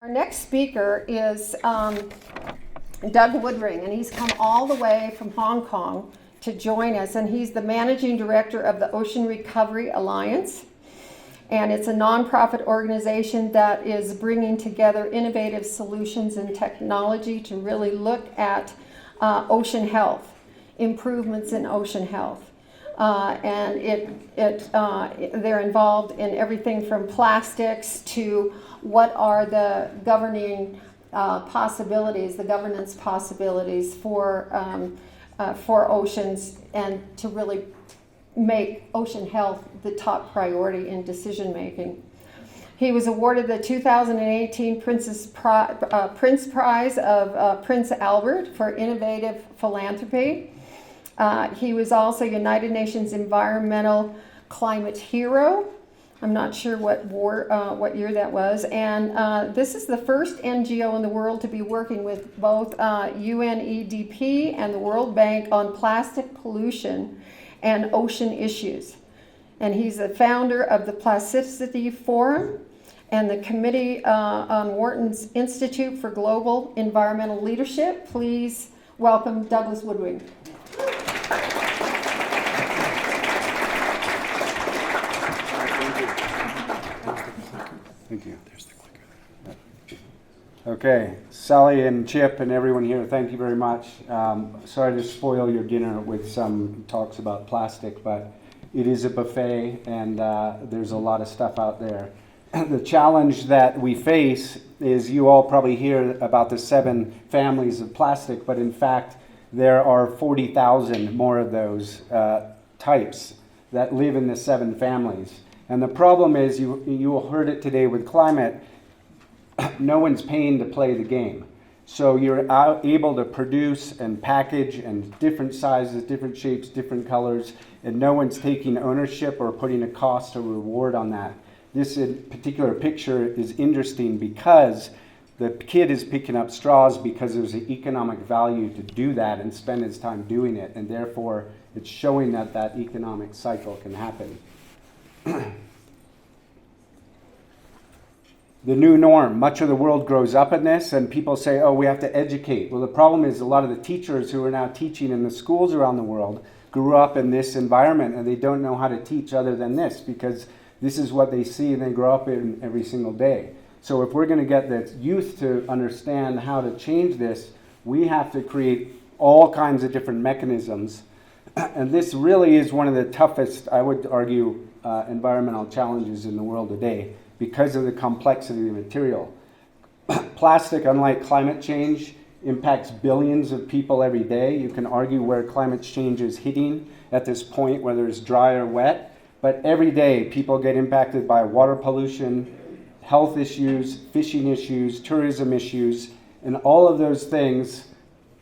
Our next speaker is Doug Woodring, and he's come all the way from Hong Kong to join us, and he's the managing director of the Ocean Recovery Alliance, and it's a nonprofit organization that is bringing together innovative solutions and technology to really look at ocean health, improvements in ocean health. They're involved in everything from plastics to what are the governing possibilities, the governance possibilities for oceans, and to really make ocean health the top priority in decision making. He was awarded the 2018 Prince Prize of Prince Albert for innovative philanthropy. He was also United Nations Environmental Climate Hero. I'm not sure what year that was. And this is the first NGO in the world to be working with both UNEDP and the World Bank on plastic pollution and ocean issues. And he's the founder of the Plasticity Forum and the Committee on Wharton's Institute for Global Environmental Leadership. Please welcome Douglas Woodring. Thank you. There's the clicker. Okay, Sally and Chip and everyone here, thank you very much. Sorry to spoil your dinner with some talks about plastic, but it is a buffet and there's a lot of stuff out there. The challenge that we face is you all probably hear about the 7 families of plastic, but in fact there are 40,000 more of those types that live in the 7 families. And the problem is, you heard it today with climate, no one's paying to play the game. So you're able to produce and package and different sizes, different shapes, different colors, and no one's taking ownership or putting a cost or reward on that. This particular picture is interesting because the kid is picking up straws because there's an economic value to do that and spend his time doing it, and therefore it's showing that that economic cycle can happen. The new norm. Much of the world grows up in this, and people say, oh, we have to educate. Well, the problem is a lot of the teachers who are now teaching in the schools around the world grew up in this environment, and they don't know how to teach other than this because this is what they see and they grow up in every single day. So if we're going to get the youth to understand how to change this, we have to create all kinds of different mechanisms. And this really is one of the toughest, I would argue, environmental challenges in the world today because of the complexity of the material. Plastic, unlike climate change, impacts billions of people every day. You can argue where climate change is hitting at this point, whether it's dry or wet, but every day people get impacted by water pollution, health issues, fishing issues, tourism issues, and all of those things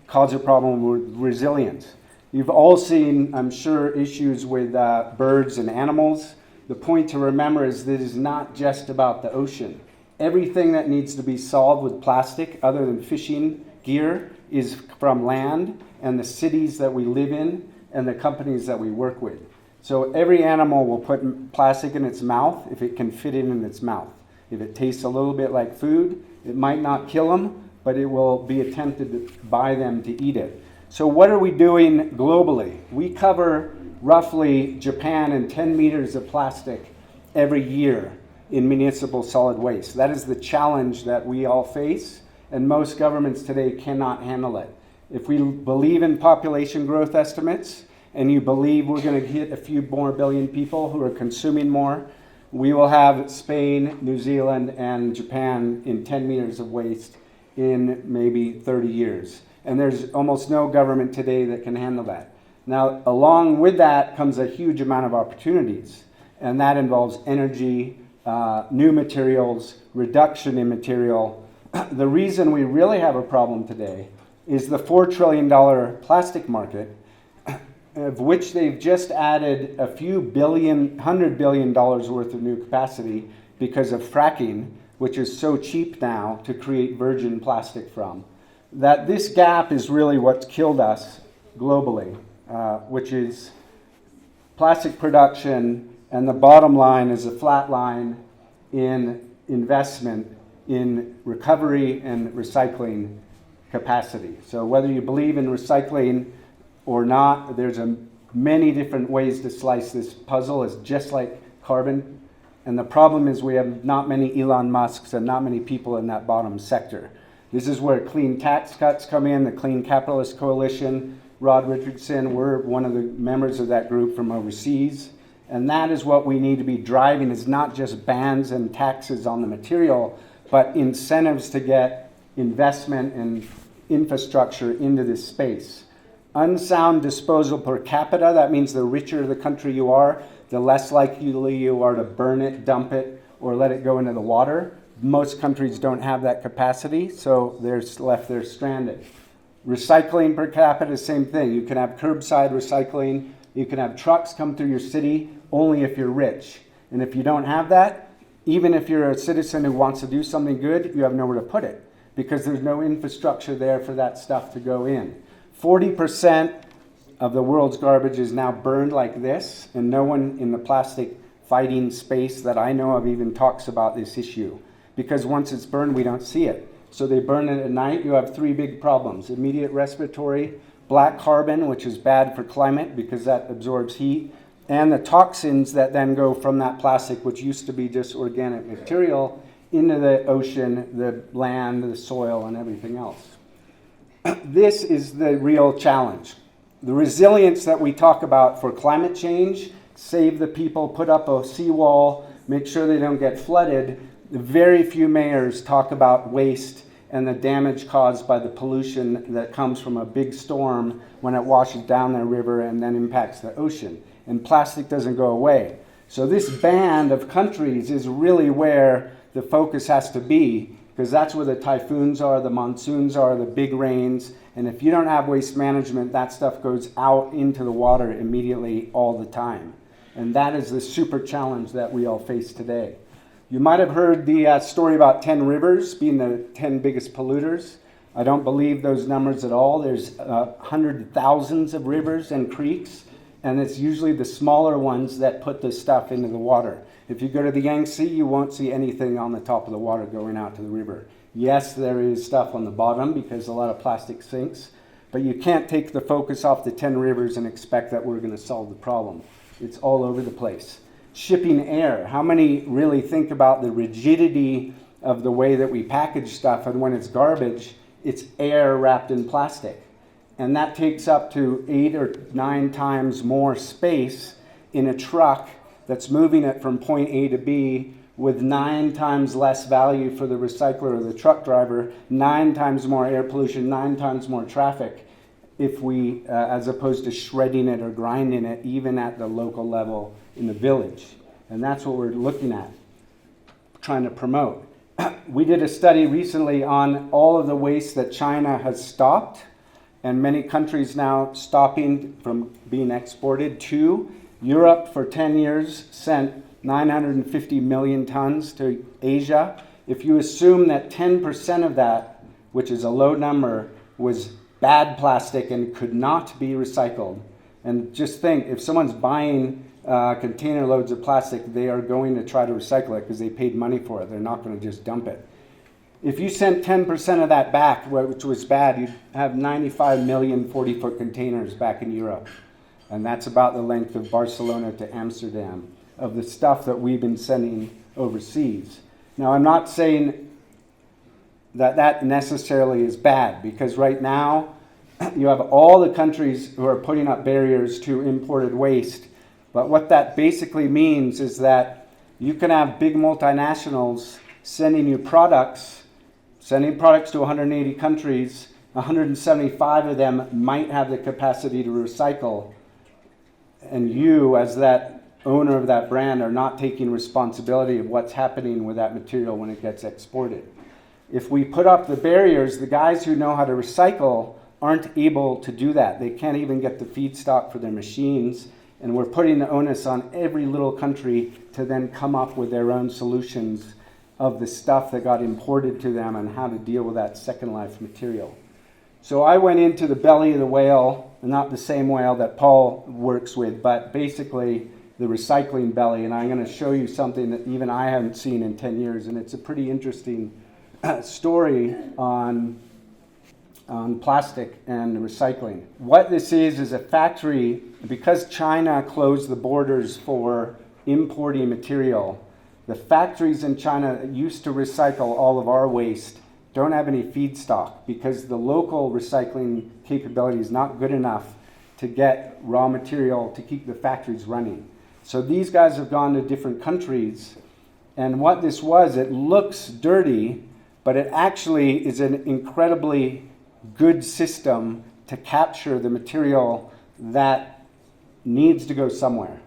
cause a problem with resilience. You've all seen, I'm sure, issues with birds and animals. The point to remember is that it is not just about the ocean. Everything that needs to be solved with plastic, other than fishing gear, is from land and the cities that we live in and the companies that we work with. So every animal will put plastic in its mouth if it can fit it in its mouth. If it tastes a little bit like food, it might not kill them, but it will be attempted by them to eat it. So what are we doing globally? We cover roughly Japan in 10 meters of plastic every year in municipal solid waste. That is the challenge that we all face, and most governments today cannot handle it. If we believe in population growth estimates, and you believe we're going to hit a few more billion people who are consuming more, we will have Spain, New Zealand, and Japan in 10 meters of waste in maybe 30 years. And there's almost no government today that can handle that. Now, along with that comes a huge amount of opportunities, and that involves energy, new materials, reduction in material. The reason we really have a problem today is the $4 trillion plastic market, of which they've just added a few $100 billion worth of new capacity because of fracking, which is so cheap now to create virgin plastic from. That this gap is really what's killed us globally, which is plastic production, and the bottom line is a flat line in investment in recovery and recycling capacity. So whether you believe in recycling or not, there's many different ways to slice this puzzle. It's just like carbon. And the problem is we have not many Elon Musks and not many people in that bottom sector. This is where clean tax cuts come in, the Clean Capitalist Coalition. Rod Richardson, we're one of the members of that group from overseas. And that is what we need to be driving, is not just bans and taxes on the material, but incentives to get investment and infrastructure into this space. Unsound disposal per capita, that means the richer the country you are, the less likely you are to burn it, dump it, or let it go into the water. Most countries don't have that capacity, so they're left there stranded. Recycling per capita, same thing. You can have curbside recycling. You can have trucks come through your city only if you're rich. And if you don't have that, even if you're a citizen who wants to do something good, you have nowhere to put it because there's no infrastructure there for that stuff to go in. 40% of the world's garbage is now burned like this, and no one in the plastic fighting space that I know of even talks about this issue. Because once it's burned, we don't see it. So they burn it at night. You have three big problems: immediate respiratory, black carbon, which is bad for climate because that absorbs heat, and the toxins that then go from that plastic, which used to be just organic material, into the ocean, the land, the soil, and everything else. This is the real challenge. The resilience that we talk about for climate change, save the people, put up a seawall, make sure they don't get flooded. Very few mayors talk about waste and the damage caused by the pollution that comes from a big storm when it washes down the river and then impacts the ocean. And plastic doesn't go away. So this band of countries is really where the focus has to be, because that's where the typhoons are, the monsoons are, the big rains. And if you don't have waste management, that stuff goes out into the water immediately all the time. And that is the super challenge that we all face today. You might have heard the story about 10 rivers being the 10 biggest polluters. I don't believe those numbers at all. There's hundreds of thousands of rivers and creeks, and it's usually the smaller ones that put the stuff into the water. If you go to the Yangtze, you won't see anything on the top of the water going out to the river. Yes, there is stuff on the bottom because a lot of plastic sinks, but you can't take the focus off the 10 rivers and expect that we're going to solve the problem. It's all over the place. Shipping air. How many really think about the rigidity of the way that we package stuff, and when it's garbage, it's air wrapped in plastic. And that takes up to 8 or 9 times more space in a truck that's moving it from point A to B, with 9 times less value for the recycler or the truck driver, 9 times more air pollution, 9 times more traffic, if we, as opposed to shredding it or grinding it, even at the local level in the village. And that's what we're looking at, trying to promote. We did a study recently on all of the waste that China has stopped, and many countries now stopping from being exported to. Europe for 10 years sent 950 million tons to Asia. If you assume that 10% of that, which is a low number, was bad plastic and could not be recycled, and just think, if someone's buying container loads of plastic, they are going to try to recycle it because they paid money for it. They're not going to just dump it. If you sent 10% of that back, which was bad, you'd have 95 million 40-foot containers back in Europe. And that's about the length of Barcelona to Amsterdam, of the stuff that we've been sending overseas. Now, I'm not saying that that necessarily is bad, because right now you have all the countries who are putting up barriers to imported waste. But what that basically means is that you can have big multinationals sending you products, sending products to 180 countries. 175 of them might have the capacity to recycle. And you, as that owner of that brand, are not taking responsibility of what's happening with that material when it gets exported. If we put up the barriers, the guys who know how to recycle aren't able to do that. They can't even get the feedstock for their machines. And we're putting the onus on every little country to then come up with their own solutions of the stuff that got imported to them and how to deal with that second life material. So I went into the belly of the whale, not the same whale that Paul works with, but basically the recycling belly. And I'm going to show you something that even I haven't seen in 10 years. And it's a pretty interesting story on plastic and recycling. What this is a factory, because China closed the borders for importing material, the factories in China that used to recycle all of our waste don't have any feedstock because the local recycling capability is not good enough to get raw material to keep the factories running. So these guys have gone to different countries, and what this was, it looks dirty, but it actually is an incredibly good system to capture the material that needs to go somewhere.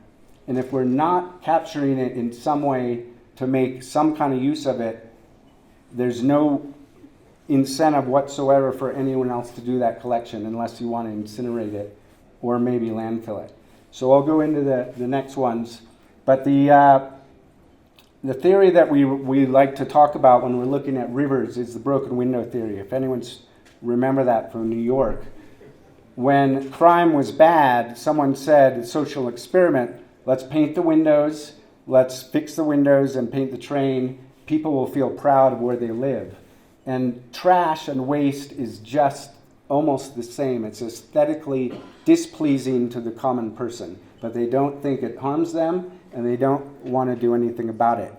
And if we're not capturing it in some way to make some kind of use of it, there's no incentive whatsoever for anyone else to do that collection unless you want to incinerate it or maybe landfill it. So I'll go into the next ones. But the theory that we like to talk about when we're looking at rivers is the broken window theory. If anyone's remember that from New York. When crime was bad, someone said, social experiment, let's paint the windows, let's fix the windows and paint the train. People will feel proud of where they live. And trash and waste is just almost the same. It's aesthetically displeasing to the common person, but they don't think it harms them and they don't want to do anything about it.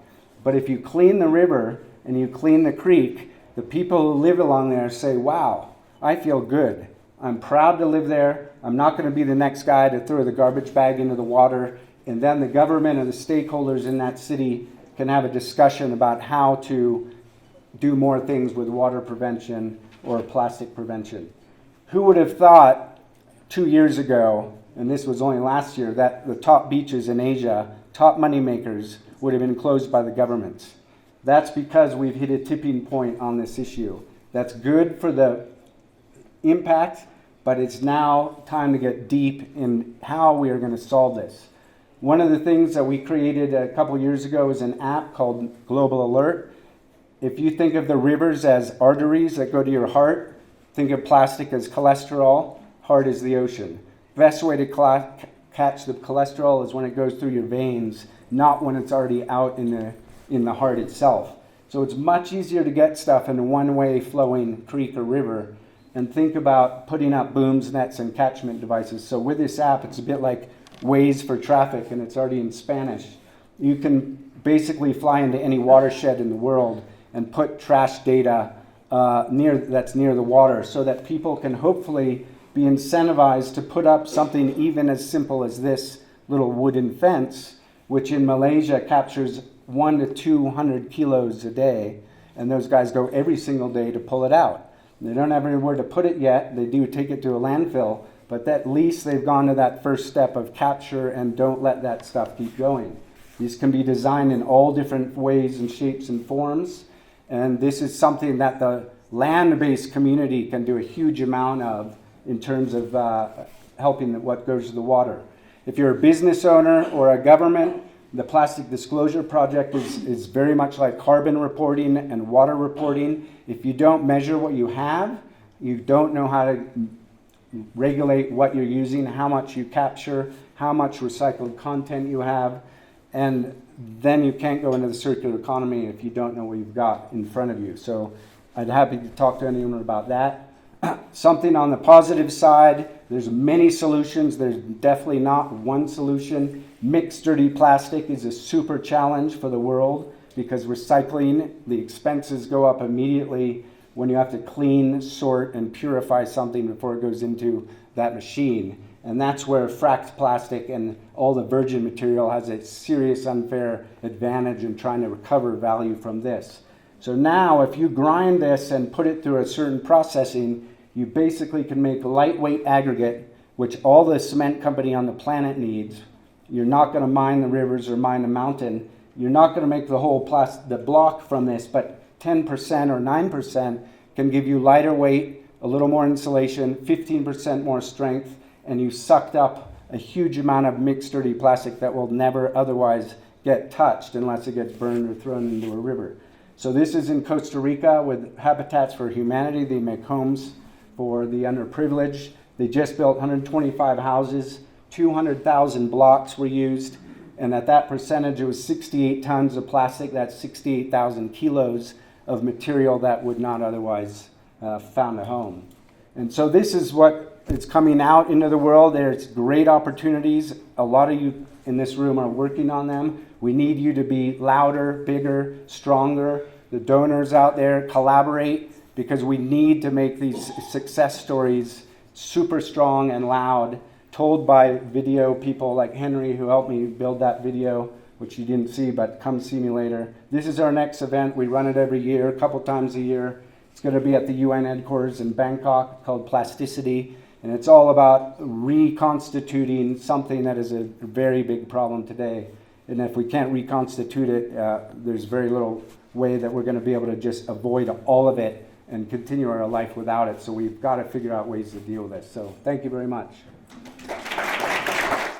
But if you clean the river and you clean the creek, the people who live along there say, wow, I feel good. I'm proud to live there. I'm not going to be the next guy to throw the garbage bag into the water. And then the government and the stakeholders in that city can have a discussion about how to do more things with water prevention or plastic prevention. Who would have thought 2 years ago, and this was only last year, that the top beaches in Asia, top money makers, would have been closed by the governments? That's because we've hit a tipping point on this issue. That's good for the impact, but it's now time to get deep in how we are going to solve this. One of the things that we created a couple years ago is an app called Global Alert. If you think of the rivers as arteries that go to your heart, think of plastic as cholesterol, heart is the ocean. Best way to catch the cholesterol is when it goes through your veins, not when it's already out in the heart itself. So it's much easier to get stuff in a one-way flowing creek or river, and think about putting up booms, nets, and catchment devices. So with this app, it's a bit like Waze for traffic, and it's already in Spanish. You can basically fly into any watershed in the world and put trash data that's near the water so that people can hopefully be incentivized to put up something even as simple as this little wooden fence, which in Malaysia captures 100 to 200 kilos a day, and those guys go every single day to pull it out. They don't have anywhere to put it yet. They do take it to a landfill, but at least they've gone to that first step of capture and don't let that stuff keep going. These can be designed in all different ways and shapes and forms, and this is something that the land-based community can do a huge amount of in terms of helping what goes to the water. If you're a business owner or a government, the Plastic Disclosure Project is very much like carbon reporting and water reporting. If you don't measure what you have, you don't know how to regulate what you're using, how much you capture, how much recycled content you have, and then you can't go into the circular economy if you don't know what you've got in front of you. So I'd be happy to talk to anyone about that. Something on the positive side, there's many solutions. There's definitely not one solution. Mixed dirty plastic is a super challenge for the world because recycling, the expenses go up immediately when you have to clean, sort, and purify something before it goes into that machine. And that's where fracked plastic and all the virgin material has a serious unfair advantage in trying to recover value from this. So now if you grind this and put it through a certain processing, you basically can make lightweight aggregate, which all the cement company on the planet needs. You're not going to mine the rivers or mine the mountain. You're not going to make the whole the block from this, but 10% or 9% can give you lighter weight, a little more insulation, 15% more strength, and you sucked up a huge amount of mixed dirty plastic that will never otherwise get touched unless it gets burned or thrown into a river. So this is in Costa Rica with Habitats for Humanity. They make homes for the underprivileged. They just built 125 houses, 200,000 blocks were used, and at that percentage it was 68 tons of plastic. That's 68,000 kilos of material that would not otherwise found a home. And so this is what is coming out into the world. There's great opportunities. A lot of you in this room are working on them. We need you to be louder, bigger, stronger. The donors out there, collaborate, because we need to make these success stories super strong and loud, told by video people like Henry, who helped me build that video, which you didn't see, but come see me later. This is our next event. We run it every year, a couple times a year. It's going to be at the UN headquarters in Bangkok, called Plasticity, and it's all about reconstituting something that is a very big problem today. And if we can't reconstitute it, there's very little way that we're going to be able to just avoid all of it and continue our life without it. So we've got to figure out ways to deal with this. So thank you very much.